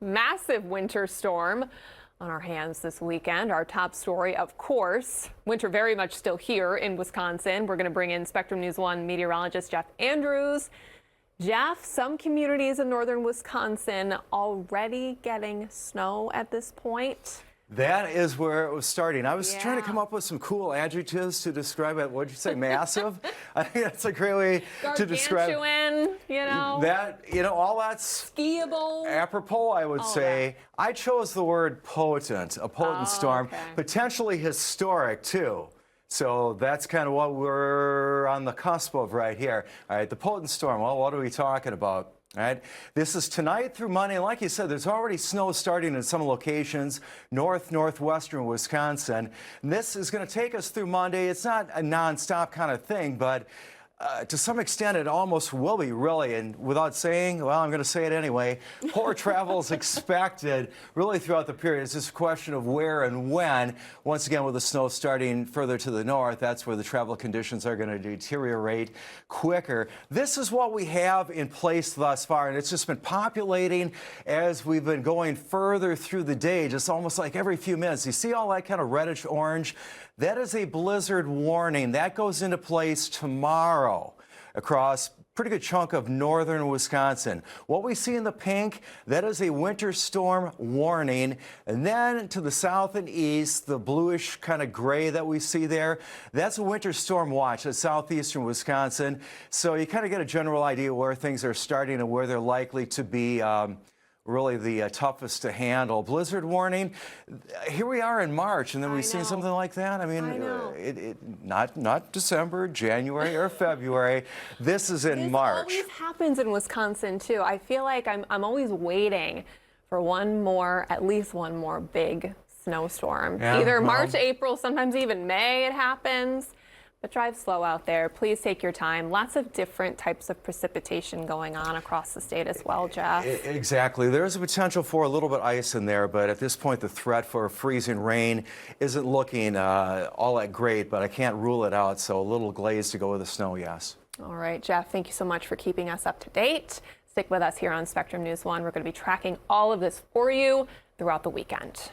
massive winter storm on our hands this weekend. Our top story, of course, winter very much still here in Wisconsin. We're going to bring in Spectrum News 1 meteorologist Jeff Andrews. Jeff, some communities in northern Wisconsin already getting snow at this point. That is where it was starting. I was trying to come up with some cool adjectives to describe it. What did you say? Massive? I think that's a great way to describe Gargantuan, you know. that. All that's skiable. Apropos, I would say. That. I chose the word potent, a potent storm, potentially historic too. So that's kind of what we're on the cusp of right here. All right, the potent storm. Well, what are we talking about? All right, this is tonight through Monday. And like you said, there's already snow starting in some locations, northwestern Wisconsin. And this is going to take us through Monday. It's not a nonstop kind of thing, but to some extent, it almost will be, really. And without saying, well, I'm going to say it anyway, poor travel is expected really throughout the period. It's just a question of where and when. Once again, with the snow starting further to the north, that's where the travel conditions are going to deteriorate quicker. This is what we have in place thus far, and it's just been populating as we've been going further through the day, just almost like every few minutes. You see all that kind of reddish orange? That is a blizzard warning. That goes into place tomorrow across a pretty good chunk of northern Wisconsin. What we see in the pink, that is a winter storm warning. And then to the south and east, the bluish kind of gray that we see there, that's a winter storm watch at southeastern Wisconsin. So you kind of get a general idea where things are starting and where they're likely to be really the toughest to handle. Blizzard warning. Here we are in March, and then we've seen something like that. I mean, not December, January, or February. This is in March. This always happens in Wisconsin too. I feel like I'm always waiting for at least one more big snowstorm. Yeah, Either March, April, sometimes even May it happens. But drive slow out there. Please take your time. Lots of different types of precipitation going on across the state as well, Jeff. Exactly. There's a potential for a little bit of ice in there, but at this point, the threat for freezing rain isn't looking all that great, but I can't rule it out. So a little glaze to go with the snow, yes. All right, Jeff, thank you so much for keeping us up to date. Stick with us here on Spectrum News 1. We're going to be tracking all of this for you throughout the weekend.